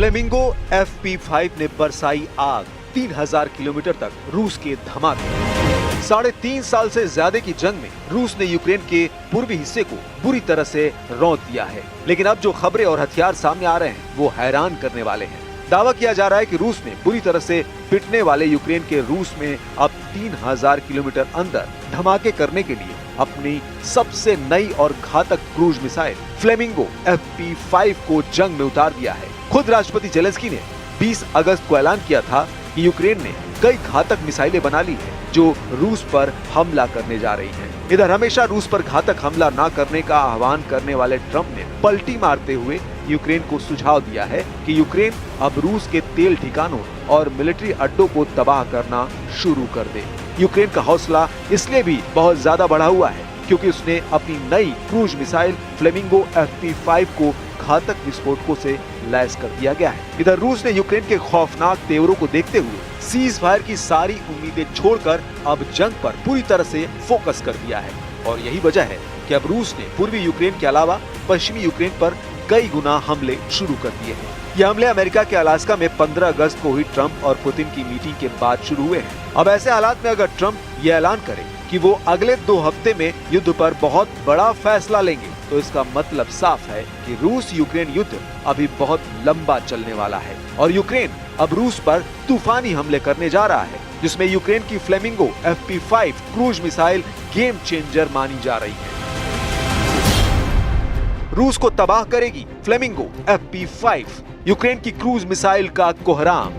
Flamingo FP5 ने बरसाई आग, 3000 किलोमीटर तक रूस के धमाके। 3.5 साल से ज्यादा की जंग में रूस ने यूक्रेन के पूर्वी हिस्से को बुरी तरह से रौंद दिया है। लेकिन अब जो खबरें और हथियार सामने आ रहे हैं वो हैरान करने वाले हैं। दावा किया जा रहा है कि रूस ने बुरी तरह से पिटने वाले यूक्रेन के रूस में अब 3000 किलोमीटर अंदर धमाके करने के लिए अपनी सबसे नई और घातक क्रूज मिसाइल फ्लेमिंगो FP5 को जंग में उतार दिया है। खुद राष्ट्रपति जेलेंस्की ने 20 अगस्त को ऐलान किया था कि यूक्रेन ने कई घातक मिसाइलें बना ली हैं जो रूस पर हमला करने जा रही हैं। इधर हमेशा रूस पर घातक हमला न करने का आह्वान करने वाले ट्रंप ने पलटी मारते हुए यूक्रेन को सुझाव दिया है कि यूक्रेन अब रूस के तेल ठिकानों और मिलिट्री अड्डों को तबाह करना शुरू कर दे। यूक्रेन का हौसला इसलिए भी बहुत ज्यादा बढ़ा हुआ है क्योंकि उसने अपनी नई क्रूज मिसाइल फ्लेमिंगो FP5 को घातक विस्फोटकों से लैस कर दिया गया है। इधर रूस ने यूक्रेन के खौफनाक तेवरों को देखते हुए सीज फायर की सारी उम्मीदें छोड़कर अब जंग पर पूरी तरह से फोकस कर दिया है और यही वजह है कि अब रूस ने पूर्वी यूक्रेन के अलावा पश्चिमी यूक्रेन पर कई गुना हमले शुरू कर दिए हैं। ये हमले अमेरिका के अलास्का में 15 अगस्त को हुई ट्रंप और पुतिन की मीटिंग के बाद शुरू हुए हैं। अब ऐसे हालात में अगर ट्रंप ये ऐलान करे कि वो अगले 2 हफ्ते में युद्ध पर बहुत बड़ा फैसला लेंगे तो इसका मतलब साफ है कि रूस यूक्रेन युद्ध अभी बहुत लंबा चलने वाला है और यूक्रेन अब रूस पर तूफानी हमले करने जा रहा है, जिसमें यूक्रेन की flamingo FP5 cruise missile game changer मानी जा रही है। रूस को तबाह करेगी फ्लेमिंगो FP5, यूक्रेन की क्रूज मिसाइल का कोहराम।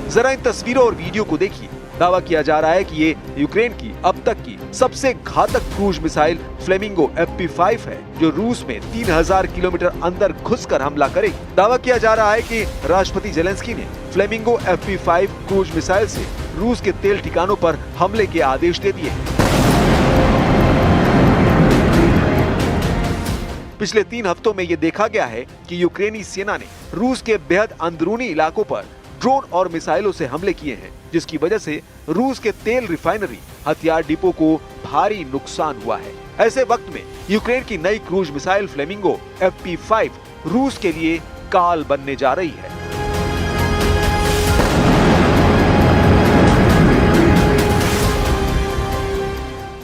जरा इन तस्वीरों और वीडियो को देखिए। दावा किया जा रहा है कि ये यूक्रेन की अब तक की सबसे घातक क्रूज मिसाइल फ्लेमिंगो FP5 है जो रूस में 3000 किलोमीटर अंदर घुसकर हमला करेगी। दावा किया जा रहा है कि राष्ट्रपति जेलेंस्की ने फ्लेमिंगो FP5 क्रूज मिसाइल से रूस के तेल ठिकानों पर हमले के आदेश दे दिए हैं। पिछले 3 हफ्तों में ये देखा गया है कि यूक्रेनी सेना ने रूस के बेहद अंदरूनी इलाकों पर ड्रोन और मिसाइलों से हमले किए हैं, जिसकी वजह से रूस के तेल रिफाइनरी, हथियार डिपो को भारी नुकसान हुआ है। ऐसे वक्त में यूक्रेन की नई क्रूज मिसाइल फ्लेमिंगो FP5 रूस के लिए काल बनने जा रही है।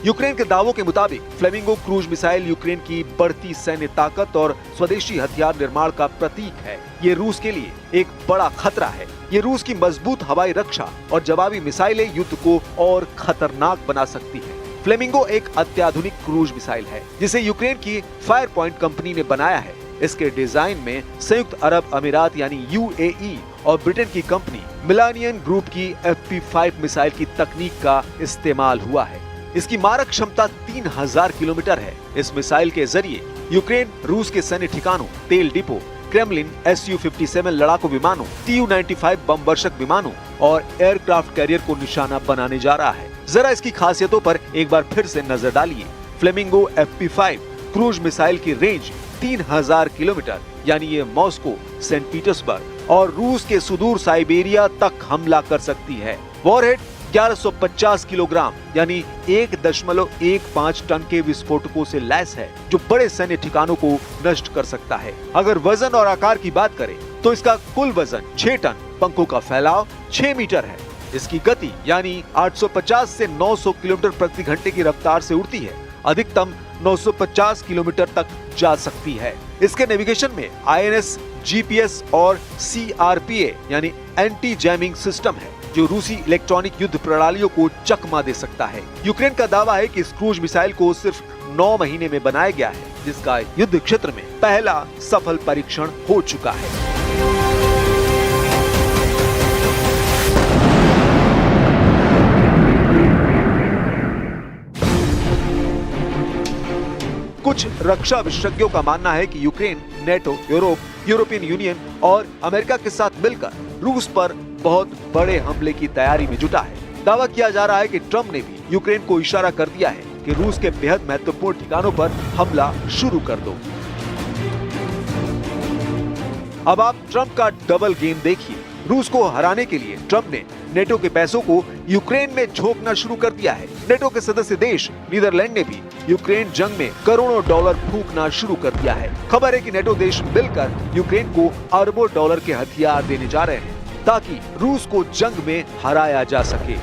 यूक्रेन के दावों के मुताबिक फ्लेमिंगो क्रूज मिसाइल यूक्रेन की बढ़ती सैन्य ताकत और स्वदेशी हथियार निर्माण का प्रतीक है। ये रूस के लिए एक बड़ा खतरा है। ये रूस की मजबूत हवाई रक्षा और जवाबी मिसाइलें युद्ध को और खतरनाक बना सकती है। फ्लेमिंगो एक अत्याधुनिक क्रूज मिसाइल है जिसे यूक्रेन की फायर पॉइंट कंपनी ने बनाया है। इसके डिजाइन में संयुक्त अरब अमीरात यानी UAE और ब्रिटेन की कंपनी मिलानियन ग्रुप की FP5 मिसाइल की तकनीक का इस्तेमाल हुआ है। इसकी मारक क्षमता 3000 किलोमीटर है। इस मिसाइल के जरिए यूक्रेन रूस के सैन्य ठिकानों, तेल डिपो, क्रेमलिन, Su-57 लड़ाकू विमानों, Tu-95 बम वर्षक विमानों और एयरक्राफ्ट कैरियर को निशाना बनाने जा रहा है। जरा इसकी खासियतों पर एक बार फिर से नजर डालिए। फ्लेमिंगो FP5 क्रूज मिसाइल की रेंज 3000 किलोमीटर यानी ये मॉस्को, सेंट पीटर्सबर्ग और रूस के सुदूर साइबेरिया तक हमला कर सकती है। वॉरहेड 1150 किलोग्राम यानी 1.15 टन के विस्फोटकों से लैस है जो बड़े सैन्य ठिकानों को नष्ट कर सकता है। अगर वजन और आकार की बात करें तो इसका कुल वजन 6 टन, पंखों का फैलाव 6 मीटर है। इसकी गति यानी 850 से 900 किलोमीटर प्रति घंटे की रफ्तार से उड़ती है। अधिकतम 950 किलोमीटर तक जा सकती है। इसके नेविगेशन में INS, GPS और CRPA यानी एंटी जैमिंग सिस्टम है जो रूसी इलेक्ट्रॉनिक युद्ध प्रणालियों को चकमा दे सकता है। यूक्रेन का दावा है कि इस क्रूज मिसाइल को सिर्फ 9 महीने में बनाया गया है, जिसका युद्ध क्षेत्र में पहला सफल परीक्षण हो चुका है। कुछ रक्षा विशेषज्ञों का मानना है कि यूक्रेन नेटो, यूरोपियन यूनियन और अमेरिका के साथ मिलकर रूस पर बहुत बड़े हमले की तैयारी में जुटा है। दावा किया जा रहा है कि ट्रंप ने भी यूक्रेन को इशारा कर दिया है कि रूस के बेहद महत्वपूर्ण ठिकानों पर हमला शुरू कर दो। अब आप ट्रंप का डबल गेम देखिए। रूस को हराने के लिए ट्रंप ने नेटो के पैसों को यूक्रेन में झोंकना शुरू कर दिया है। नेटो के सदस्य देश नीदरलैंड ने भी यूक्रेन जंग में करोड़ों डॉलर फूंकना शुरू कर दिया है। खबर है कि नेटो देश मिलकर यूक्रेन को अरबों डॉलर के हथियार देने जा रहे हैं ताकि रूस को जंग में हराया जा सके।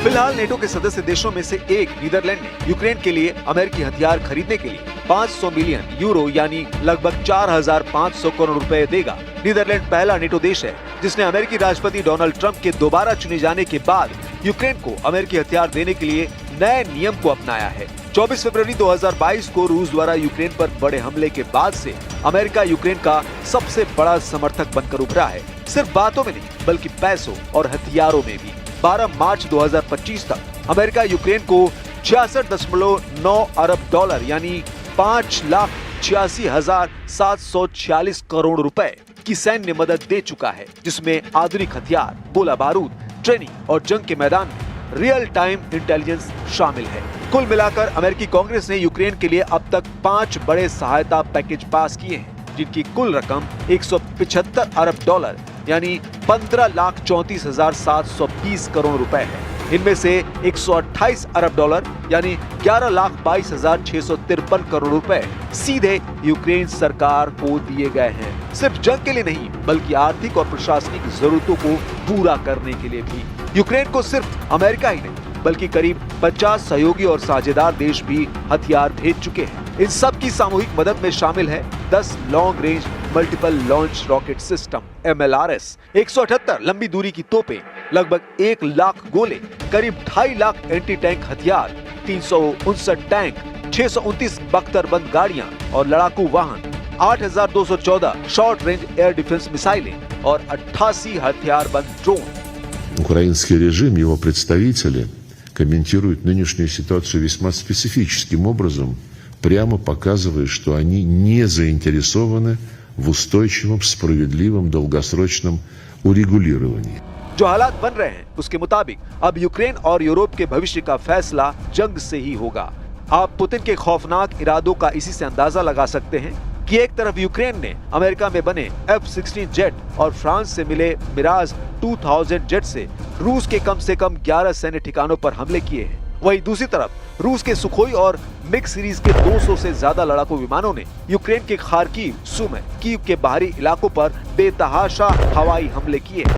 फिलहाल नेटो के सदस्य देशों में से एक नीदरलैंड ने यूक्रेन के लिए अमेरिकी हथियार खरीदने के लिए 500 मिलियन यूरो यानी लगभग 4,500 करोड़ रुपए देगा। नीदरलैंड पहला नेटो देश है जिसने अमेरिकी राष्ट्रपति डोनाल्ड ट्रंप के दोबारा चुने जाने के बाद यूक्रेन को अमेरिकी हथियार देने के लिए नए नियम को अपनाया है। 24 फरवरी 2022 को रूस द्वारा यूक्रेन पर बड़े हमले के बाद से अमेरिका यूक्रेन का सबसे बड़ा समर्थक बनकर उभरा है। सिर्फ बातों में नहीं बल्कि पैसों और हथियारों में भी। 12 मार्च 2025 तक अमेरिका यूक्रेन को 66.9 अरब डॉलर यानी 5,86,746 करोड़ रुपए की सैन्य मदद दे चुका है, जिसमें आधुनिक हथियार, गोला बारूद, ट्रेनिंग और जंग के मैदान में रियल टाइम इंटेलिजेंस शामिल है। कुल मिलाकर अमेरिकी कांग्रेस ने यूक्रेन के लिए अब तक 5 बड़े सहायता पैकेज पास किए हैं, जिनकी कुल रकम 175 अरब डॉलर यानी 15,34,720 करोड़ रुपए है। इनमें से 128 अरब डॉलर यानी 11,22,653 करोड़ रुपए सीधे यूक्रेन सरकार को दिए गए हैं। सिर्फ जंग के लिए नहीं बल्कि आर्थिक और प्रशासनिक जरूरतों को पूरा करने के लिए भी। यूक्रेन को सिर्फ अमेरिका ही नहीं बल्कि करीब 50 सहयोगी और साझेदार देश भी हथियार भेज चुके हैं। इन सब की सामूहिक मदद में शामिल है 10 long range multiple launch rocket system MLRS, 178 लंबी दूरी की तोपें, लगभग 1 लाख गोले, करीब 2.5 लाख एंटी टैंक हथियार, 359 टैंक, 629 बख्तरबंद गाड़ियां और लड़ाकू वाहन, 8,214 शॉर्ट रेंज एयर डिफेंस मिसाइलें और 88 हथियारबंद ड्रोन। Украинский режим, его представители комментируют нынешнюю ситуацию весьма специфическим образом, прямо показывая, что они не заинтересованы в устойчивом, справедливом, долгосрочном урегулировании. जो हालात बन रहे हैं उसके मुताबिक अब यूक्रेन और यूरोप के भविष्य का फैसला जंग से ही होगा। आप पुतिन के खौफनाक इरादों का इसी से अंदाजा लगा सकते हैं कि एक तरफ यूक्रेन ने अमेरिका में बने F-16 जेट और फ्रांस से मिले मिराज 2000 जेट से रूस के कम से कम 11 सैन्य ठिकानों पर हमले किए हैं। वहीं दूसरी तरफ रूस के सुखोई और मिग सीरीज के 200 से ज्यादा लड़ाकू विमानों ने यूक्रेन के खार्किव, सुमी, कीव के बाहरी इलाकों पर बेतहाशा हवाई हमले किए।